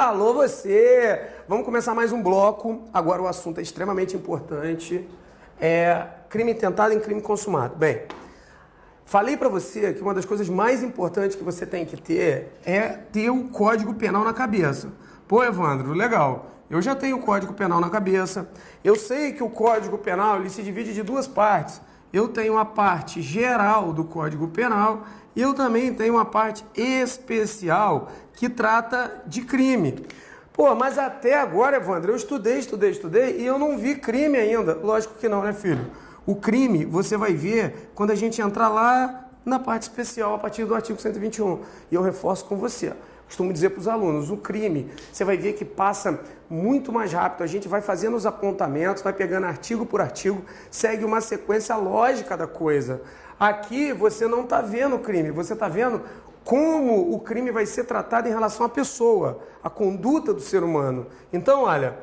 Alô você! Vamos começar mais um bloco. Agora o assunto é extremamente importante. É crime tentado em crime consumado. Bem, falei pra você que uma das coisas mais importantes que você tem que ter é ter o Código Penal na cabeça. Pô, Evandro, legal. Eu já tenho o Código Penal na cabeça. Eu sei que o Código Penal ele se divide de duas partes. Eu tenho a parte geral do Código Penal e eu também tenho uma parte especial que trata de crime. Pô, mas até agora, Evandro, eu estudei e eu não vi crime ainda. Lógico que não, né, filho? O crime você vai ver quando a gente entrar lá na parte especial a partir do artigo 121. E eu reforço com você. Costumo dizer para os alunos, o crime, você vai ver que passa muito mais rápido, a gente vai fazendo os apontamentos, vai pegando artigo por artigo, segue uma sequência lógica da coisa. Aqui você não está vendo o crime, você está vendo como o crime vai ser tratado em relação à pessoa, à conduta do ser humano. Então, olha,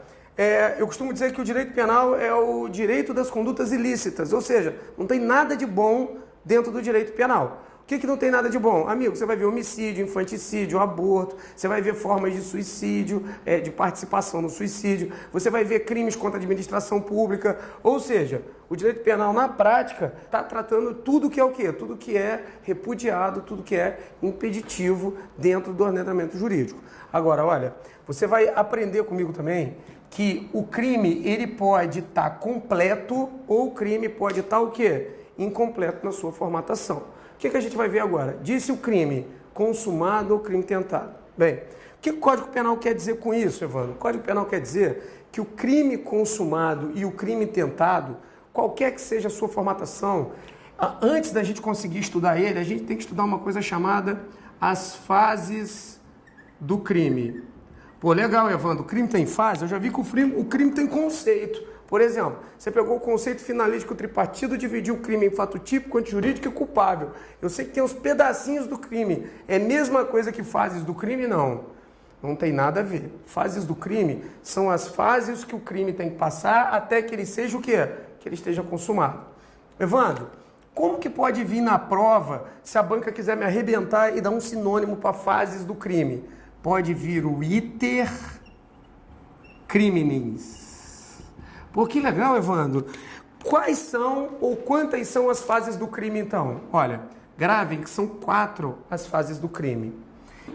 eu costumo dizer que o direito penal é o direito das condutas ilícitas, ou seja, não tem nada de bom dentro do direito penal. O que não tem nada de bom? Amigo, você vai ver homicídio, infanticídio, aborto, você vai ver formas de suicídio, de participação no suicídio, você vai ver crimes contra a administração pública, ou seja, o direito penal na prática está tratando tudo que é o quê? Tudo que é repudiado, tudo que é impeditivo dentro do ordenamento jurídico. Agora, olha, você vai aprender comigo também que o crime ele pode estar completo ou o crime pode estar o quê? Incompleto na sua formatação. O que a gente vai ver agora? Disse o crime consumado ou crime tentado. Bem, o que o Código Penal quer dizer com isso, Evandro? O Código Penal quer dizer que o crime consumado e o crime tentado, qualquer que seja a sua formatação, antes da gente conseguir estudar ele, a gente tem que estudar uma coisa chamada as fases do crime. Pô, legal, Evandro, o crime tem fase? Eu já vi que o crime tem conceito. Por exemplo, você pegou o conceito finalístico tripartido, dividiu o crime em fato típico, antijurídico e culpável. Eu sei que tem uns pedacinhos do crime. É a mesma coisa que fases do crime? Não. Não tem nada a ver. Fases do crime são as fases que o crime tem que passar até que ele seja o quê? Que ele esteja consumado. Evandro, como que pode vir na prova se a banca quiser me arrebentar e dar um sinônimo para fases do crime? Pode vir o iter criminis. Pô, que legal, Evandro. Quais são ou quantas são as fases do crime, então? Olha, gravem que são 4 as fases do crime.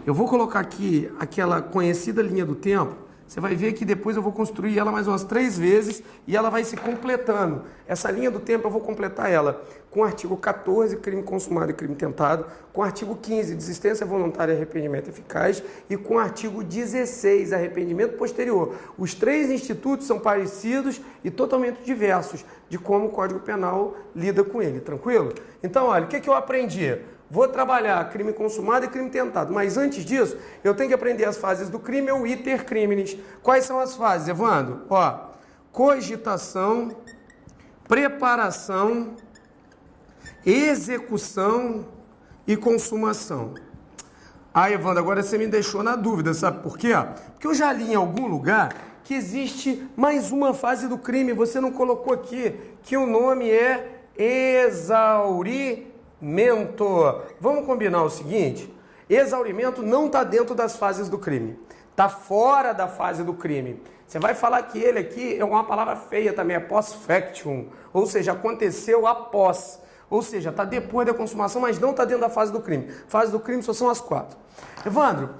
Eu vou colocar aqui aquela conhecida linha do tempo. Você vai ver que depois eu vou construir ela mais umas 3 vezes e ela vai se completando. Essa linha do tempo eu vou completar ela com o artigo 14, crime consumado e crime tentado, com o artigo 15, desistência voluntária e arrependimento eficaz, e com o artigo 16, arrependimento posterior. Os 3 institutos são parecidos e totalmente diversos de como o Código Penal lida com ele, tranquilo? Então, olha, o que eu aprendi? Vou trabalhar crime consumado e crime tentado, mas antes disso, eu tenho que aprender as fases do crime ou iter criminis. Quais são as fases, Evandro? Ó, cogitação, preparação, execução e consumação. Ah, Evandro, agora você me deixou na dúvida, sabe por quê? Porque eu já li em algum lugar que existe mais uma fase do crime, você não colocou aqui, que o nome é exaurimento. Vamos combinar o seguinte, exaurimento não está dentro das fases do crime, está fora da fase do crime. Você vai falar que ele aqui é uma palavra feia também, é post-factum, ou seja, aconteceu após, ou seja, está depois da consumação, mas não está dentro da fase do crime. Fase do crime só são as 4. Evandro,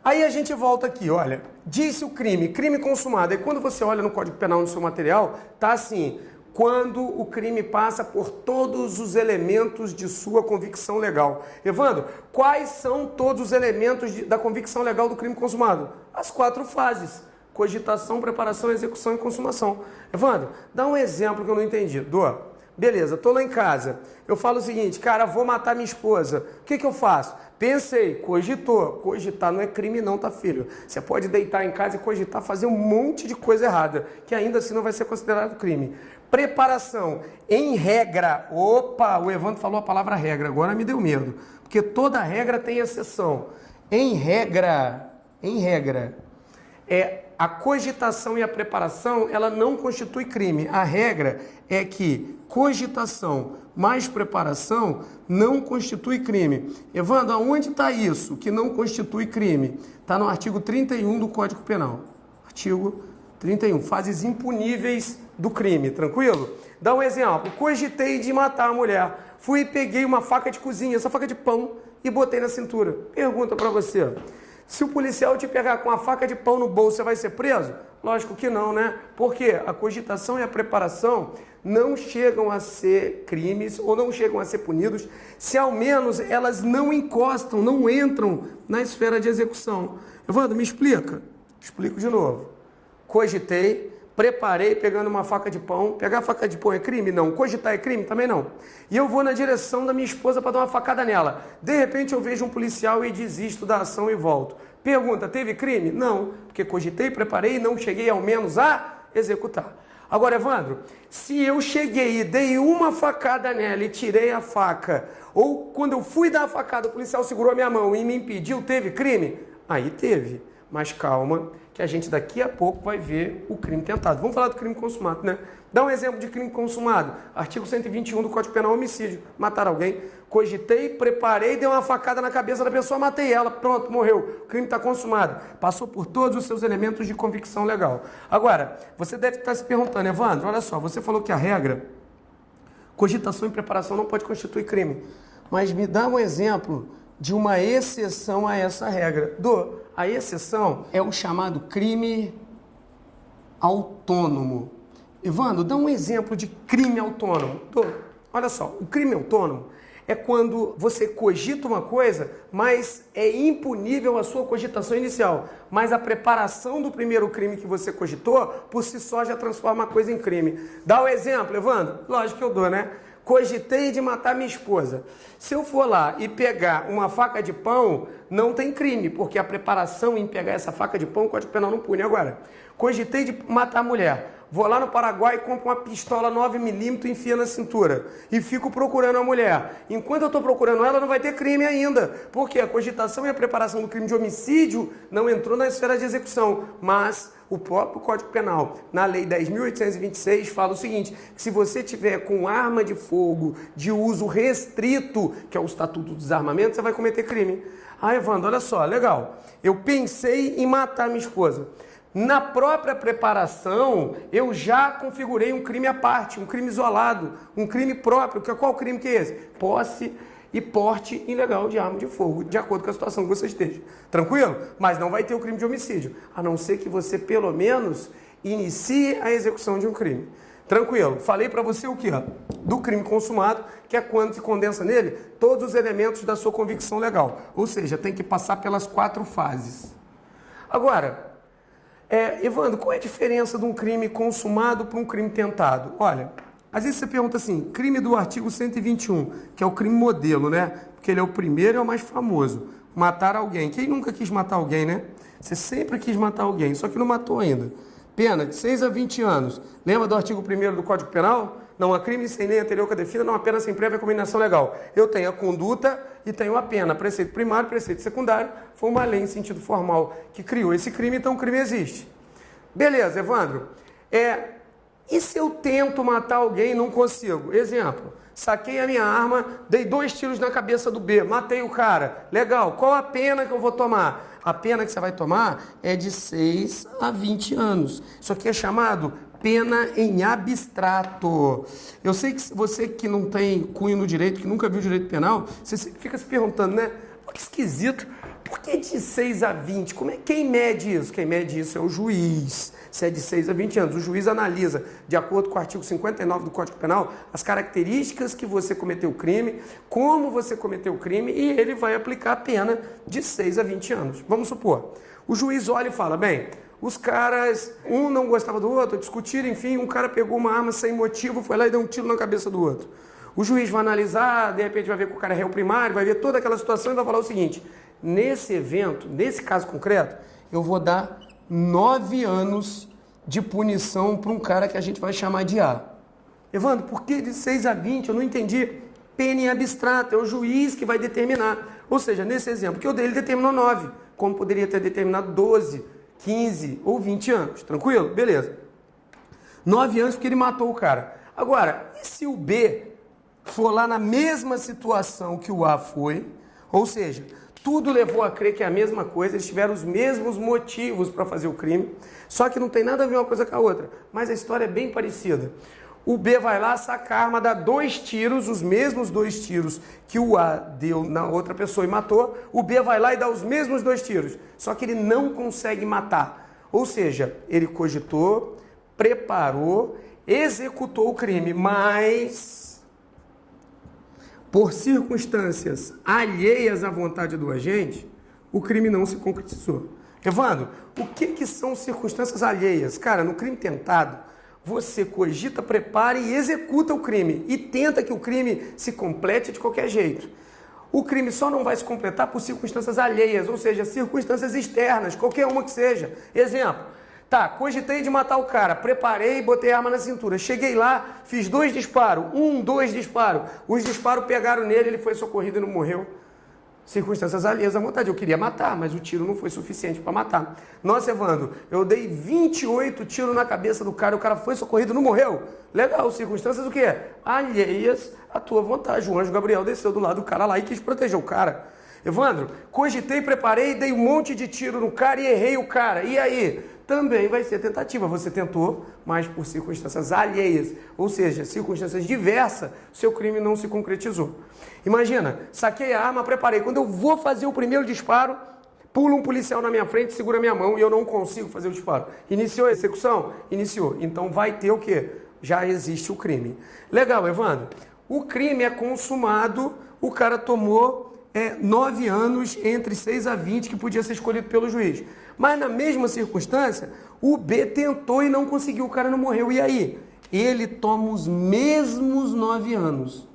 aí a gente volta aqui, olha, disse o crime, crime consumado, e quando você olha no Código Penal no seu material, tá assim, quando o crime passa por todos os elementos de sua convicção legal. Evandro, quais são todos os elementos da convicção legal do crime consumado? As 4 fases. Cogitação, preparação, execução e consumação. Evandro, dá um exemplo que eu não entendi. Beleza, tô lá em casa. Eu falo o seguinte, cara, vou matar minha esposa. O que eu faço? Pensei, cogitou. Cogitar não é crime não, tá, filho? Você pode deitar em casa e cogitar, fazer um monte de coisa errada, que ainda assim não vai ser considerado crime. Preparação, em regra. Opa, o Evandro falou a palavra regra, agora me deu medo. Porque toda regra tem exceção. Em regra, a cogitação e a preparação, ela não constitui crime. A regra é que cogitação mais preparação não constitui crime. Evandro, aonde está isso que não constitui crime? Está no artigo 31 do Código Penal. Artigo 31, fases impuníveis do crime, tranquilo? Dá um exemplo, cogitei de matar a mulher, fui e peguei uma faca de cozinha, essa faca de pão, e botei na cintura. Pergunta para você, se o policial te pegar com uma faca de pão no bolso, você vai ser preso? Lógico que não, né? Porque a cogitação e a preparação não chegam a ser crimes ou não chegam a ser punidos se ao menos elas não encostam, não entram na esfera de execução. Evandro, me explica. Explico de novo. Cogitei, preparei pegando uma faca de pão. Pegar a faca de pão é crime? Não. Cogitar é crime? Também não. E eu vou na direção da minha esposa para dar uma facada nela. De repente eu vejo um policial e desisto da ação e volto. Pergunta, teve crime? Não, porque cogitei, preparei e não cheguei ao menos a executar. Agora, Evandro, se eu cheguei e dei uma facada nela e tirei a faca, ou quando eu fui dar a facada o policial segurou a minha mão e me impediu, teve crime? Aí teve. Mas calma, que a gente daqui a pouco vai ver o crime tentado. Vamos falar do crime consumado, né? Dá um exemplo de crime consumado. Artigo 121 do Código Penal, homicídio. Matar alguém. Cogitei, preparei, dei uma facada na cabeça da pessoa, matei ela. Pronto, morreu. O crime está consumado. Passou por todos os seus elementos de convicção legal. Agora, você deve estar se perguntando, Evandro, olha só, você falou que a regra, cogitação e preparação não pode constituir crime. Mas me dá um exemplo de uma exceção a essa regra. A exceção é o chamado crime autônomo. Evandro, dá um exemplo de crime autônomo. Olha só, o crime autônomo é quando você cogita uma coisa, mas é impunível a sua cogitação inicial. Mas a preparação do primeiro crime que você cogitou, por si só, já transforma a coisa em crime. Dá o exemplo, Evandro? Lógico que eu dou, né? Cogitei de matar minha esposa. Se eu for lá e pegar uma faca de pão, não tem crime, porque a preparação em pegar essa faca de pão, o Código Penal não pune. Agora, cogitei de matar a mulher. Vou lá no Paraguai e compro uma pistola 9mm e enfia na cintura. E fico procurando a mulher. Enquanto eu estou procurando ela, não vai ter crime ainda. Porque a cogitação e a preparação do crime de homicídio não entrou na esfera de execução. Mas o próprio Código Penal, na Lei 10.826, fala o seguinte, que se você tiver com arma de fogo de uso restrito, que é o Estatuto do Desarmamento, você vai cometer crime. Ah, Evandro, olha só, legal. Eu pensei em matar minha esposa. Na própria preparação, eu já configurei um crime à parte, um crime isolado, um crime próprio. Qual crime que é esse? Posse e porte ilegal de arma de fogo, de acordo com a situação que você esteja. Tranquilo? Mas não vai ter o crime de homicídio, a não ser que você, pelo menos, inicie a execução de um crime. Tranquilo? Falei para você o quê? Do crime consumado, que é quando se condensa nele todos os elementos da sua convicção legal. Ou seja, tem que passar pelas 4 fases. Agora, Evandro, qual é a diferença de um crime consumado para um crime tentado? Olha, às vezes você pergunta assim, crime do artigo 121, que é o crime modelo, né? Porque ele é o primeiro e é o mais famoso. Matar alguém. Quem nunca quis matar alguém, né? Você sempre quis matar alguém, só que não matou ainda. Pena de 6 a 20 anos. Lembra do artigo 1º do Código Penal? Não há crime sem lei anterior que a defina, não há pena sem prévia combinação legal. Eu tenho a conduta e tenho a pena. Preceito primário, preceito secundário. Foi uma lei em sentido formal que criou esse crime, então o crime existe. Beleza, Evandro. E se eu tento matar alguém e não consigo? Exemplo, saquei a minha arma, dei 2 tiros na cabeça do B, matei o cara. Legal, qual a pena que eu vou tomar? A pena que você vai tomar é de 6 a 20 anos. Isso aqui é chamado pena em abstrato. Eu sei que você que não tem cunho no direito, que nunca viu direito penal, você fica se perguntando, né? Que esquisito. Por que de 6 a 20? Quem mede isso? Quem mede isso é o juiz. Se é de 6 a 20 anos. O juiz analisa, de acordo com o artigo 59 do Código Penal, as características que você cometeu o crime, como você cometeu o crime, e ele vai aplicar a pena de 6 a 20 anos. Vamos supor, o juiz olha e fala, bem, os caras, um não gostava do outro, discutiram, enfim, um cara pegou uma arma sem motivo, foi lá e deu um tiro na cabeça do outro. O juiz vai analisar, de repente vai ver que o cara é réu primário, vai ver toda aquela situação e vai falar o seguinte, nesse evento, nesse caso concreto, eu vou dar 9 anos de punição para um cara que a gente vai chamar de A. Evandro, por que de 6 a 20? Eu não entendi. Pena em abstrato, é o juiz que vai determinar. Ou seja, nesse exemplo que eu dei, ele determinou 9, como poderia ter determinado 12, 15 ou 20 anos, tranquilo? Beleza. 9 anos porque ele matou o cara. Agora, e se o B for lá na mesma situação que o A foi, ou seja, tudo levou a crer que é a mesma coisa, eles tiveram os mesmos motivos para fazer o crime, só que não tem nada a ver uma coisa com a outra, mas a história é bem parecida. O B vai lá, saca a arma, dá 2 tiros, os mesmos 2 tiros que o A deu na outra pessoa e matou, o B vai lá e dá os mesmos 2 tiros, só que ele não consegue matar. Ou seja, ele cogitou, preparou, executou o crime, mas por circunstâncias alheias à vontade do agente, o crime não se concretizou. Evandro, o que são circunstâncias alheias? Cara, no crime tentado, você cogita, prepara e executa o crime e tenta que o crime se complete de qualquer jeito. O crime só não vai se completar por circunstâncias alheias, ou seja, circunstâncias externas, qualquer uma que seja. Exemplo, tá, cogitei de matar o cara, preparei e botei a arma na cintura. Cheguei lá, fiz 2 disparos, 2 disparos. Os disparos pegaram nele, ele foi socorrido e não morreu. Circunstâncias alheias à vontade. Eu queria matar, mas o tiro não foi suficiente para matar. Nossa, Evandro, eu dei 28 tiros na cabeça do cara, o cara foi socorrido, não morreu. Legal, circunstâncias o quê? Alheias à tua vontade. O anjo Gabriel desceu do lado do cara lá e quis proteger o cara. Evandro, cogitei, preparei, dei um monte de tiro no cara e errei o cara. E aí? Também vai ser tentativa. Você tentou, mas por circunstâncias alheias, ou seja, circunstâncias diversas, seu crime não se concretizou. Imagina, saquei a arma, preparei. Quando eu vou fazer o primeiro disparo, pula um policial na minha frente, segura minha mão e eu não consigo fazer o disparo. Iniciou a execução? Iniciou. Então vai ter o quê? Já existe o crime. Legal, Evandro. O crime é consumado, o cara tomou 9 anos entre 6 a 20 que podia ser escolhido pelo juiz. Mas na mesma circunstância, o B tentou e não conseguiu, o cara não morreu. E aí? Ele toma os mesmos 9 anos.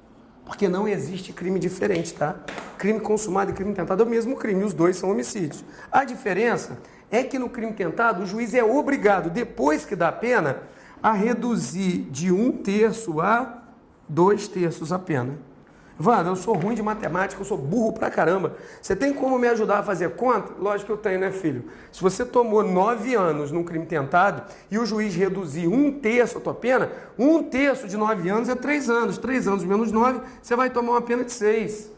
Porque não existe crime diferente, tá? Crime consumado e crime tentado é o mesmo crime, os dois são homicídios. A diferença é que no crime tentado, o juiz é obrigado, depois que dá a pena, a reduzir de 1/3 a 2/3 a pena. Wanda, eu sou ruim de matemática, eu sou burro pra caramba. Você tem como me ajudar a fazer conta? Lógico que eu tenho, né, filho? Se você tomou 9 anos num crime tentado e o juiz reduzir 1/3 a tua pena, 1/3 de 9 anos é 3 anos. 3 anos menos 9, você vai tomar uma pena de 6.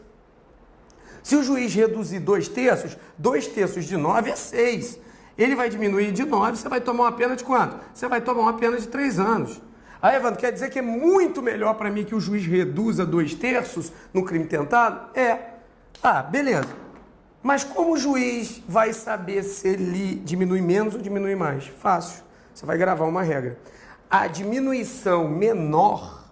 Se o juiz reduzir 2/3, 2/3 de 9 é 6. Ele vai diminuir de 9, você vai tomar uma pena de quanto? Você vai tomar uma pena de 3 anos. Aí, Evandro, quer dizer que é muito melhor para mim que o juiz reduza 2/3 no crime tentado? Ah, beleza. Mas como o juiz vai saber se ele diminui menos ou diminui mais? Fácil. Você vai gravar uma regra. A diminuição menor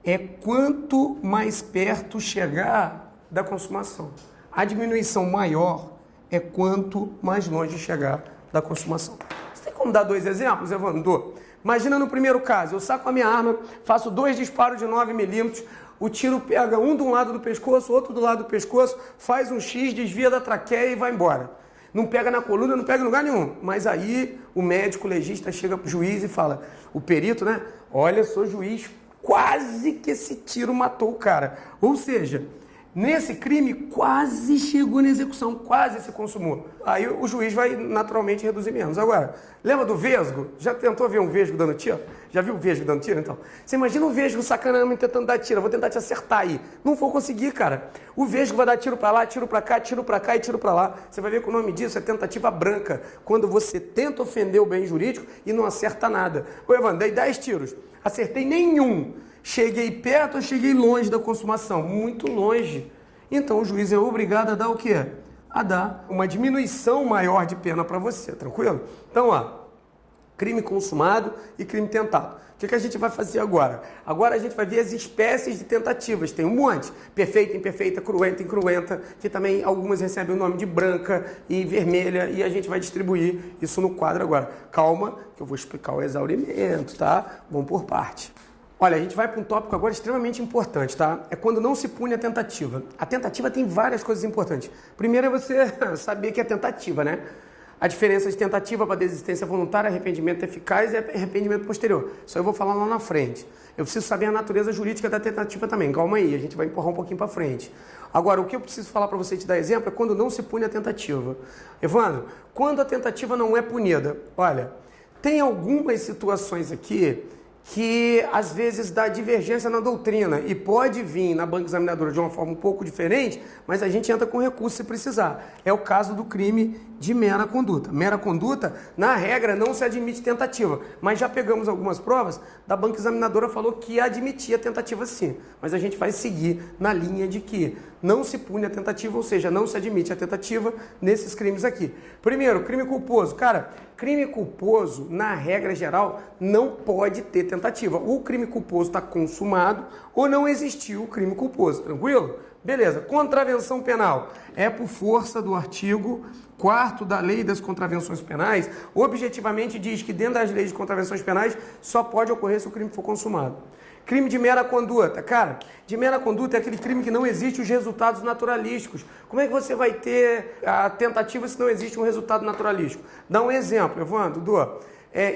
é quanto mais perto chegar da consumação. A diminuição maior é quanto mais longe chegar da consumação. Você tem como dar 2 exemplos, Evandro? Imagina no primeiro caso, eu saco a minha arma, faço 2 disparos de 9 milímetros, o tiro pega um de um lado do pescoço, outro do lado do pescoço, faz um X, desvia da traqueia e vai embora. Não pega na coluna, não pega em lugar nenhum. Mas aí o médico legista chega pro juiz e fala, o perito, né? Olha, sou juiz, quase que esse tiro matou o cara. Ou seja, nesse crime quase chegou na execução, quase se consumou. Aí o juiz vai naturalmente reduzir menos. Agora, lembra do vesgo? Já tentou ver um vesgo dando tiro? Já viu o vesgo dando tiro, então? Você imagina um vesgo sacaneando tentando dar tiro. Eu vou tentar te acertar aí. Não vou conseguir, cara. O vesgo vai dar tiro pra lá, tiro pra cá, tiro pra cá e tiro pra lá. Você vai ver que o nome disso é tentativa branca. Quando você tenta ofender o bem jurídico e não acerta nada. Ô, Evandro, dei 10 tiros. Acertei nenhum. Cheguei perto ou cheguei longe da consumação? Muito longe. Então o juiz é obrigado a dar o quê? A dar uma diminuição maior de pena para você, tranquilo? Então, crime consumado e crime tentado. O que a gente vai fazer agora? Agora a gente vai ver as espécies de tentativas. Tem um monte. Perfeita, imperfeita, cruenta, incruenta, que também algumas recebem o nome de branca e vermelha, e a gente vai distribuir isso no quadro agora. Calma, que eu vou explicar o exaurimento, tá? Vamos por parte. Olha, a gente vai para um tópico agora extremamente importante, tá? É quando não se pune a tentativa. A tentativa tem várias coisas importantes. Primeiro é você saber que é tentativa, né? A diferença de tentativa para desistência voluntária, arrependimento eficaz e arrependimento posterior. Isso eu vou falar lá na frente. Eu preciso saber a natureza jurídica da tentativa também. Calma aí, a gente vai empurrar um pouquinho para frente. Agora, o que eu preciso falar para você te dar exemplo é quando não se pune a tentativa. Evandro, quando a tentativa não é punida. Olha, tem algumas situações aqui que às vezes dá divergência na doutrina e pode vir na banca examinadora de uma forma um pouco diferente, mas a gente entra com recurso se precisar. É o caso do crime de mera conduta. Mera conduta, na regra, não se admite tentativa, mas já pegamos algumas provas, da banca examinadora falou que admitia tentativa sim, mas a gente vai seguir na linha de que não se pune a tentativa, ou seja, não se admite a tentativa nesses crimes aqui. Primeiro, crime culposo. Cara, crime culposo, na regra geral, não pode ter tentativa. O crime culposo está consumado ou não existiu o crime culposo, tranquilo? Beleza. Contravenção penal. É por força do artigo 4º da Lei das Contravenções Penais, objetivamente diz que dentro das leis de contravenções penais só pode ocorrer se o crime for consumado. Crime de mera conduta. Cara, de mera conduta é aquele crime que não existe os resultados naturalísticos. Como é que você vai ter a tentativa se não existe um resultado naturalístico? Dá um exemplo, Evandro,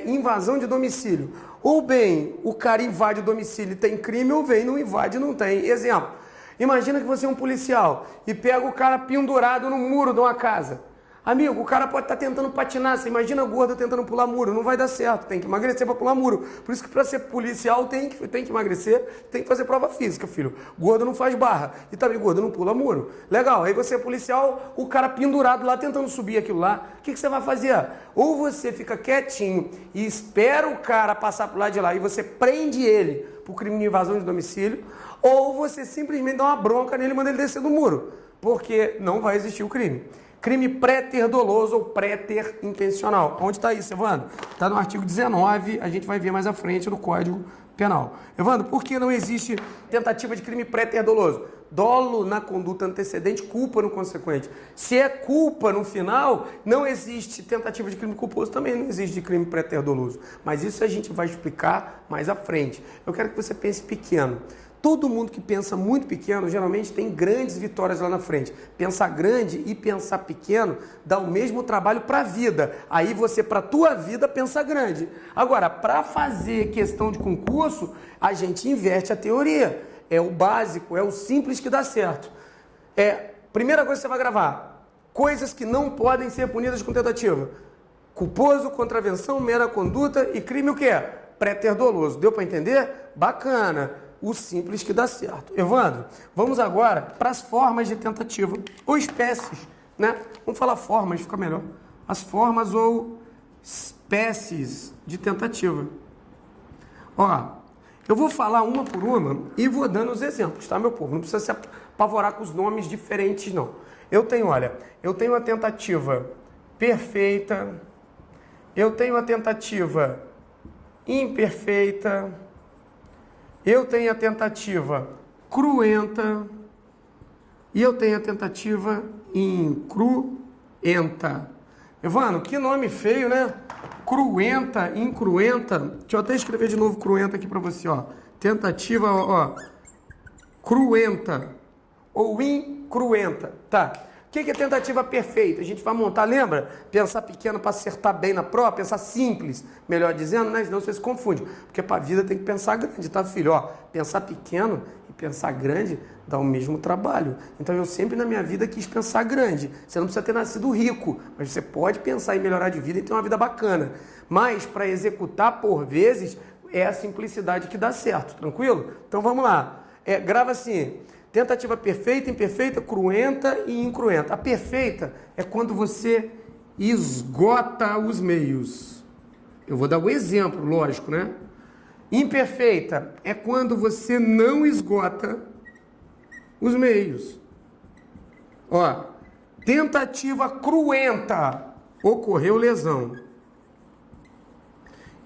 invasão de domicílio. Ou bem, o cara invade o domicílio e tem crime, ou bem, não invade e não tem. Exemplo, imagina que você é um policial e pega o cara pendurado no muro de uma casa. Amigo, o cara pode estar tentando patinar, você imagina a gorda tentando pular muro, não vai dar certo, tem que emagrecer para pular muro. Por isso que para ser policial tem que emagrecer, tem que fazer prova física, filho. Gordo não faz barra e também gordo não pula muro. Legal, aí você é policial, o cara pendurado lá tentando subir aquilo lá, o que você vai fazer? Ou você fica quietinho e espera o cara passar por lá de lá e você prende ele por crime de invasão de domicílio, ou você simplesmente dá uma bronca nele e manda ele descer do muro, porque não vai existir o crime. Crime pré-ter doloso ou pré-ter intencional. Onde está isso, Evandro? Está no artigo 19, a gente vai ver mais à frente no Código Penal. Evandro, por que não existe tentativa de crime pré-ter doloso? Dolo na conduta antecedente, culpa no consequente. Se é culpa no final, não existe tentativa de crime culposo, também não existe de crime pré-ter doloso. Mas isso a gente vai explicar mais à frente. Eu quero que você pense pequeno. Todo mundo que pensa muito pequeno, geralmente tem grandes vitórias lá na frente. Pensar grande e pensar pequeno dá o mesmo trabalho para a vida. Aí você, para a tua vida, pensa grande. Agora, para fazer questão de concurso, a gente inverte a teoria. É o básico, é o simples que dá certo. Primeira coisa que você vai gravar, coisas que não podem ser punidas com tentativa. Culposo, contravenção, mera conduta e crime o quê? Pré-ter doloso. Deu para entender? Bacana. O simples que dá certo. Evandro, vamos agora para as formas de tentativa, ou espécies, né? Vamos falar formas, fica melhor. As formas ou espécies de tentativa. Ó, eu vou falar uma por uma e vou dando os exemplos, tá, meu povo? Não precisa se apavorar com os nomes diferentes, não. Eu tenho a tentativa perfeita, eu tenho a tentativa imperfeita, eu tenho a tentativa cruenta e eu tenho a tentativa incruenta. Evandro, que nome feio, né? Cruenta, incruenta. Deixa eu até escrever de novo cruenta aqui para você, ó. Tentativa, ó, cruenta ou incruenta. Tá. O que é tentativa perfeita? A gente vai montar, lembra? Pensar pequeno para acertar bem na prova, pensar simples, melhor dizendo, né? Senão você se confunde. Porque para a vida tem que pensar grande, tá, filho? Ó, pensar pequeno e pensar grande dá o mesmo trabalho. Então eu sempre na minha vida quis pensar grande. Você não precisa ter nascido rico, mas você pode pensar em melhorar de vida e ter uma vida bacana. Mas para executar, por vezes, é a simplicidade que dá certo, tranquilo? Então vamos lá. Grava assim. Tentativa perfeita, imperfeita, cruenta e incruenta. A perfeita é quando você esgota os meios. Eu vou dar o exemplo, lógico, né? Imperfeita é quando você não esgota os meios. Ó, tentativa cruenta, ocorreu lesão.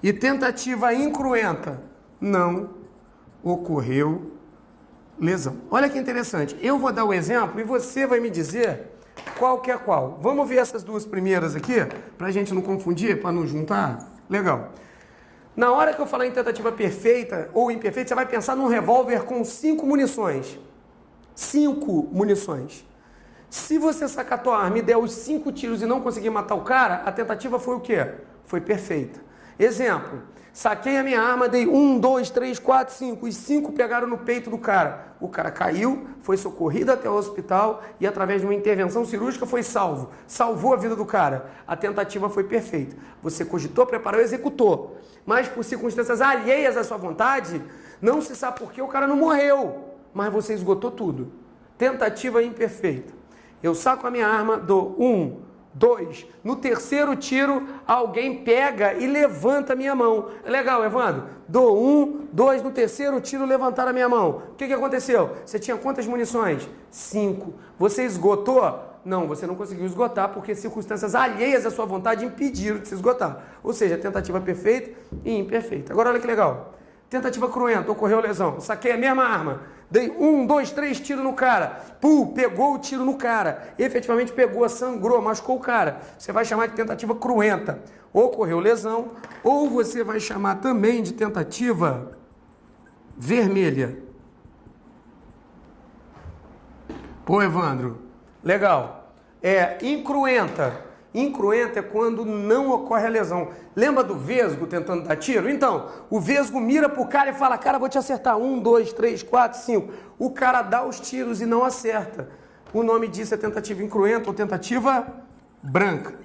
E tentativa incruenta, não ocorreu lesão. Olha que interessante. Eu vou dar o exemplo e você vai me dizer qual que é qual. Vamos ver essas duas primeiras aqui, para a gente não confundir, para não juntar? Legal. Na hora que eu falar em tentativa perfeita ou imperfeita, você vai pensar num revólver com 5 munições. 5 munições. Se você sacar a tua arma e der os 5 tiros e não conseguir matar o cara, a tentativa foi o quê? Foi perfeita. Exemplo, saquei a minha arma, dei 1, 2, 3, 4, 5. Os 5 pegaram no peito do cara. O cara caiu, foi socorrido até o hospital e através de uma intervenção cirúrgica foi salvo. Salvou a vida do cara. A tentativa foi perfeita. Você cogitou, preparou e executou. Mas por circunstâncias alheias à sua vontade, não se sabe por que o cara não morreu. Mas você esgotou tudo. Tentativa imperfeita. Eu saco a minha arma, dou 1, 2. No terceiro tiro, alguém pega e levanta a minha mão. É legal, Evandro? Dou 1, 2. No terceiro tiro, levantaram a minha mão. O que aconteceu? Você tinha quantas munições? 5. Você esgotou? Não, você não conseguiu esgotar porque circunstâncias alheias à sua vontade impediram de se esgotar. Ou seja, tentativa perfeita e imperfeita. Agora olha que legal. Tentativa cruenta, ocorreu lesão. Saquei a mesma arma. Dei 1, 2, 3 tiros no cara. Pegou o tiro no cara. Efetivamente pegou, sangrou, machucou o cara. Você vai chamar de tentativa cruenta. Ocorreu lesão. Ou você vai chamar também de tentativa vermelha. Pô, Evandro, legal. Incruenta. Incruenta é quando não ocorre a lesão. Lembra do vesgo tentando dar tiro? Então, o vesgo mira pro cara e fala, cara, vou te acertar. 1, 2, 3, 4, 5. O cara dá os tiros e não acerta. O nome disso é tentativa incruenta ou tentativa branca.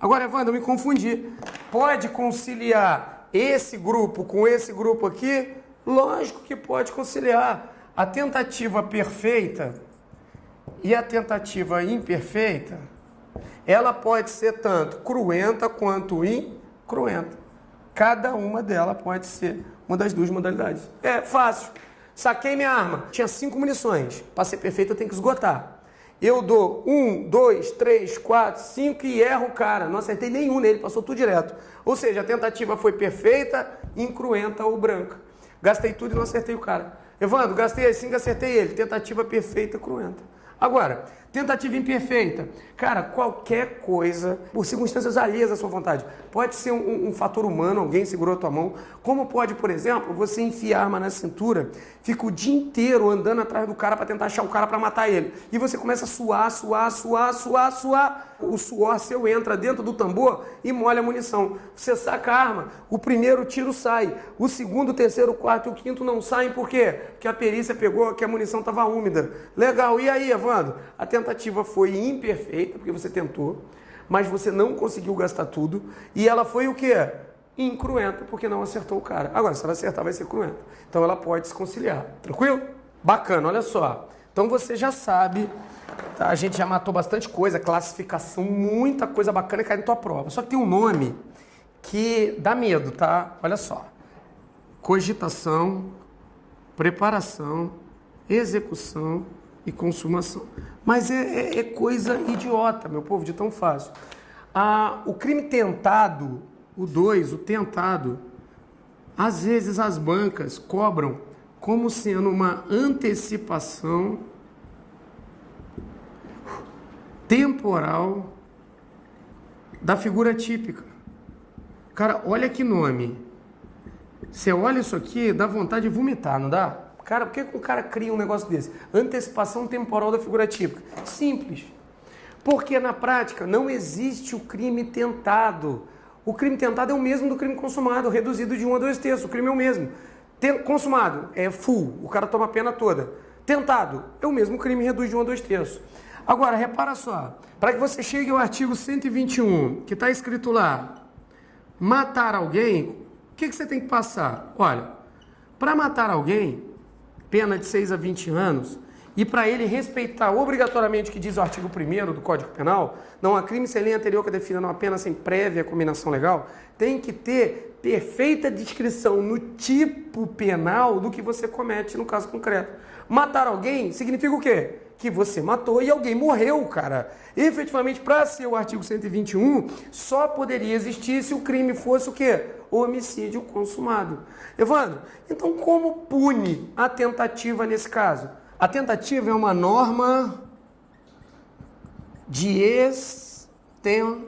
Agora, Evandro, eu me confundi. Pode conciliar esse grupo com esse grupo aqui? Lógico que pode conciliar. A tentativa perfeita e a tentativa imperfeita, ela pode ser tanto cruenta quanto incruenta. Cada uma delas pode ser uma das duas modalidades. É fácil. Saquei minha arma. Tinha 5 munições. Para ser perfeito eu tenho que esgotar. Eu dou 1, 2, 3, 4, 5 e erro o cara. Não acertei nenhum nele, passou tudo direto. Ou seja, a tentativa foi perfeita, incruenta ou branca. Gastei tudo e não acertei o cara. Evandro, gastei as 5 e acertei ele. Tentativa perfeita, cruenta. Agora, tentativa imperfeita. Cara, qualquer coisa, por circunstâncias alheias à sua vontade. Pode ser um fator humano, alguém segurou a tua mão. Como pode, por exemplo, você enfiar a arma na cintura, fica o dia inteiro andando atrás do cara para tentar achar o cara para matar ele. E você começa a suar. O suor seu entra dentro do tambor e molha a munição. Você saca a arma, o primeiro tiro sai. O segundo, o terceiro, o quarto e o quinto não saem. Por quê? Porque a perícia pegou que a munição estava úmida. Legal. E aí, Evandro? A tentativa foi imperfeita, porque você tentou, mas você não conseguiu gastar tudo. E ela foi o quê? Incruenta, porque não acertou o cara. Agora, se ela acertar, vai ser cruenta. Então, ela pode se conciliar. Tranquilo? Bacana, olha só. Então, você já sabe, tá? A gente já matou bastante coisa, classificação, muita coisa bacana que cai na tua prova. Só que tem um nome que dá medo, tá? Olha só. Cogitação, preparação, execução e consumação. Mas é coisa idiota, meu povo, de tão fácil. O crime tentado, o 2, o tentado, às vezes as bancas cobram como sendo uma antecipação temporal da figura típica. Cara, olha que nome. Você olha isso aqui, dá vontade de vomitar, não dá? Cara, por que o cara cria um negócio desse? Antecipação temporal da figura típica. Simples. Porque na prática não existe o crime tentado. O crime tentado é o mesmo do crime consumado, reduzido de 1 a 2 terços. O crime é o mesmo. Consumado é full, o cara toma a pena toda. Tentado é o mesmo crime, reduz de 1 a 2 terços. Agora, repara só. Para que você chegue ao artigo 121, que está escrito lá, matar alguém, o que você tem que passar? Olha, para matar alguém, pena de 6 a 20 anos, e para ele respeitar obrigatoriamente o que diz o artigo 1º do Código Penal, não há crime sem lei anterior que defina uma pena sem prévia combinação legal, tem que ter perfeita descrição no tipo penal do que você comete no caso concreto. Matar alguém significa o quê? Que você matou e alguém morreu, cara. Efetivamente, para ser o artigo 121, só poderia existir se o crime fosse o quê? Homicídio consumado. Evandro, então como pune a tentativa nesse caso? A tentativa é uma norma de extensão.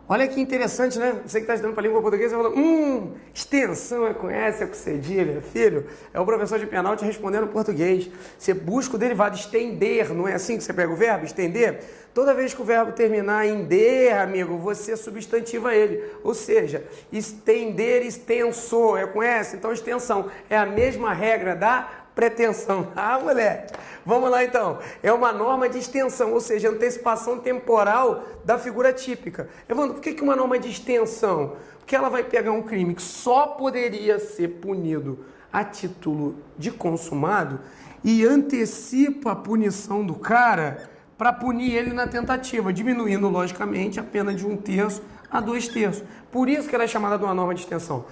Olha que interessante, né? Você que está estudando para a língua portuguesa, falando, extensão conhece, é com cedilha, filho. É o professor de penal te respondendo em português. Você busca o derivado estender, não é assim que você pega o verbo, estender? Toda vez que o verbo terminar em der, amigo, você substantiva ele. Ou seja, estender, extensor, conhece? Então, extensão é a mesma regra da pretensão. Ah, moleque! Vamos lá então. É uma norma de extensão, ou seja, antecipação temporal da figura típica. Evandro, por que uma norma de extensão? Porque ela vai pegar um crime que só poderia ser punido a título de consumado e antecipa a punição do cara para punir ele na tentativa, diminuindo, logicamente, a pena de 1/3 a 2/3. Por isso que ela é chamada de uma norma de extensão.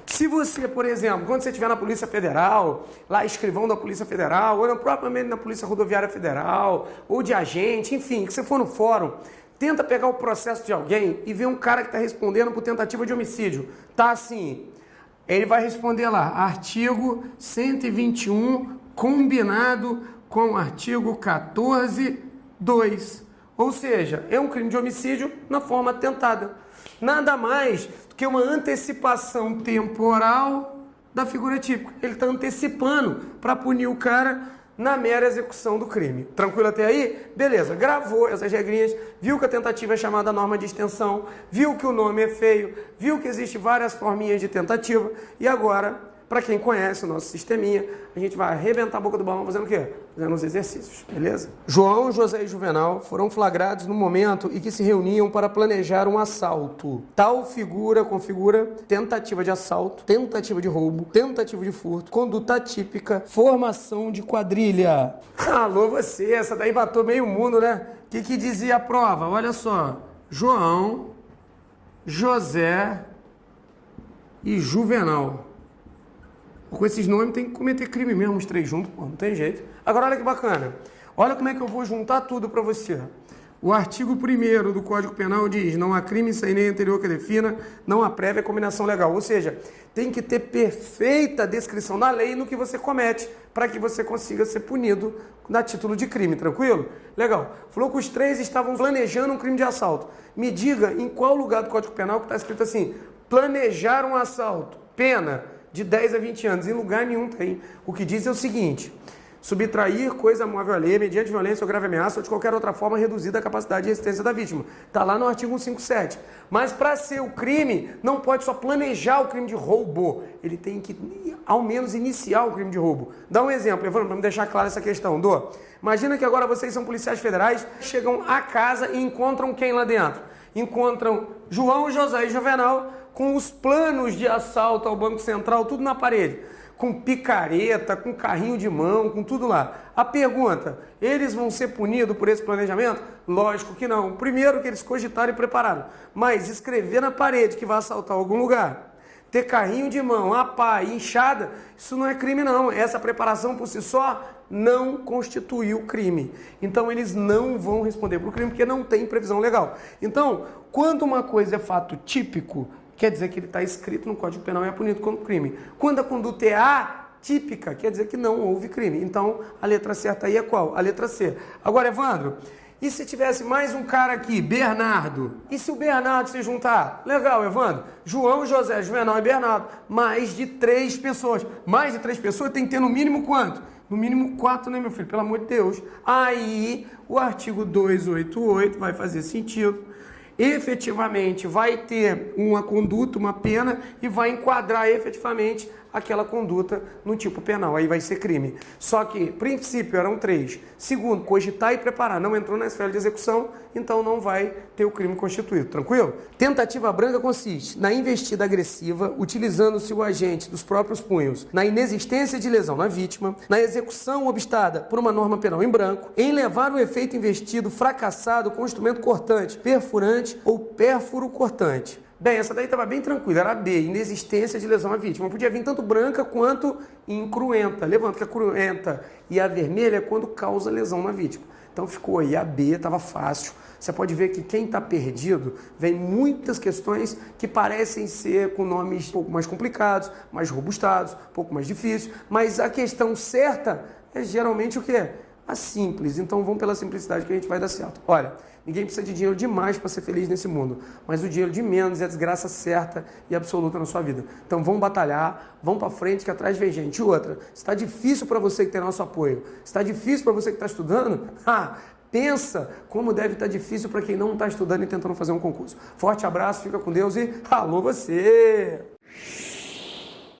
Se você, por exemplo, quando você estiver na Polícia Federal, lá escrivão da Polícia Federal, ou propriamente na Polícia Rodoviária Federal, ou de agente, enfim, que você for no fórum, tenta pegar o processo de alguém e ver um cara que está respondendo por tentativa de homicídio. Tá assim, ele vai responder lá, artigo 121, combinado com o artigo 14(2). Ou seja, é um crime de homicídio na forma tentada. Nada mais do que uma antecipação temporal da figura típica. Ele está antecipando para punir o cara na mera execução do crime. Tranquilo até aí? Beleza, gravou essas regrinhas, viu que a tentativa é chamada norma de extensão, viu que o nome é feio, viu que existe várias forminhas de tentativa e agora, para quem conhece o nosso sisteminha, a gente vai arrebentar a boca do balão fazendo o quê? Fazendo os exercícios, beleza? João, José e Juvenal foram flagrados no momento em que se reuniam para planejar um assalto. Tal figura configura tentativa de assalto, tentativa de roubo, tentativa de furto, conduta atípica, formação de quadrilha. Alô você, essa daí matou meio mundo, né? O que dizia a prova? Olha só, João, José e Juvenal. Com esses nomes tem que cometer crime mesmo, os três juntos, pô, não tem jeito. Agora olha que bacana. Olha como é que eu vou juntar tudo para você. O artigo 1º do Código Penal diz, não há crime sem lei anterior que defina, não há prévia combinação legal. Ou seja, tem que ter perfeita descrição na lei no que você comete, para que você consiga ser punido a título de crime, tranquilo? Legal. Falou que os três estavam planejando um crime de assalto. Me diga em qual lugar do Código Penal que está escrito assim, planejar um assalto, pena de 10 a 20 anos, em lugar nenhum tem. O que diz é o seguinte, subtrair coisa móvel à lei mediante violência ou grave ameaça ou de qualquer outra forma reduzida a capacidade de resistência da vítima. Está lá no artigo 157. Mas para ser o crime, não pode só planejar o crime de roubo. Ele tem que, ao menos, iniciar o crime de roubo. Dá um exemplo, Evandro, para me deixar clara essa questão. Imagina que agora vocês são policiais federais, chegam a casa e encontram quem lá dentro? Encontram João, José e Juvenal, com os planos de assalto ao Banco Central, tudo na parede, com picareta, com carrinho de mão, com tudo lá. A pergunta, eles vão ser punidos por esse planejamento? Lógico que não. Primeiro que eles cogitaram e prepararam, mas escrever na parede que vai assaltar algum lugar, ter carrinho de mão, a pá, inchada, isso não é crime não. Essa preparação por si só não constituiu crime. Então eles não vão responder por crime porque não tem previsão legal. Então, quando uma coisa é fato típico, quer dizer que ele está escrito no Código Penal e é punido como crime. Quando a conduta é atípica, quer dizer que não houve crime. Então, a letra certa aí é qual? A letra C. Agora, Evandro, e se tivesse mais um cara aqui, Bernardo? E se o Bernardo se juntar? Legal, Evandro. João, José, Juvenal e Bernardo. Mais de 3 pessoas. Mais de 3 pessoas tem que ter no mínimo quanto? No mínimo 4, né, meu filho? Pelo amor de Deus. Aí, o artigo 288 vai fazer sentido. Efetivamente vai ter uma conduta, uma pena e vai enquadrar efetivamente aquela conduta no tipo penal, aí vai ser crime. Só que, princípio, eram 3. Segundo, cogitar e preparar, não entrou na esfera de execução, então não vai ter o crime constituído, tranquilo? Tentativa branca consiste na investida agressiva, utilizando-se o agente dos próprios punhos, na inexistência de lesão na vítima, na execução obstada por uma norma penal em branco, em levar o efeito investido fracassado com instrumento cortante, perfurante ou pérfuro cortante. Bem, essa daí estava bem tranquila, era B, inexistência de lesão à vítima. Podia vir tanto branca quanto incruenta. Levanta que a cruenta e a vermelha é quando causa lesão na vítima. Então ficou aí, a B estava fácil. Você pode ver que quem está perdido, vem muitas questões que parecem ser com nomes um pouco mais complicados, mais robustados, um pouco mais difíceis, mas a questão certa é geralmente o quê? a simples. Então vamos pela simplicidade que a gente vai dar certo. Olha, ninguém precisa de dinheiro demais para ser feliz nesse mundo, mas o dinheiro de menos é a desgraça certa e absoluta na sua vida. Então vamos batalhar, vamos para frente que atrás vem gente. E outra, se está difícil para você que tem nosso apoio, se está difícil para você que está estudando, pensa como deve estar difícil para quem não está estudando e tentando fazer um concurso. Forte abraço, fica com Deus e alô você!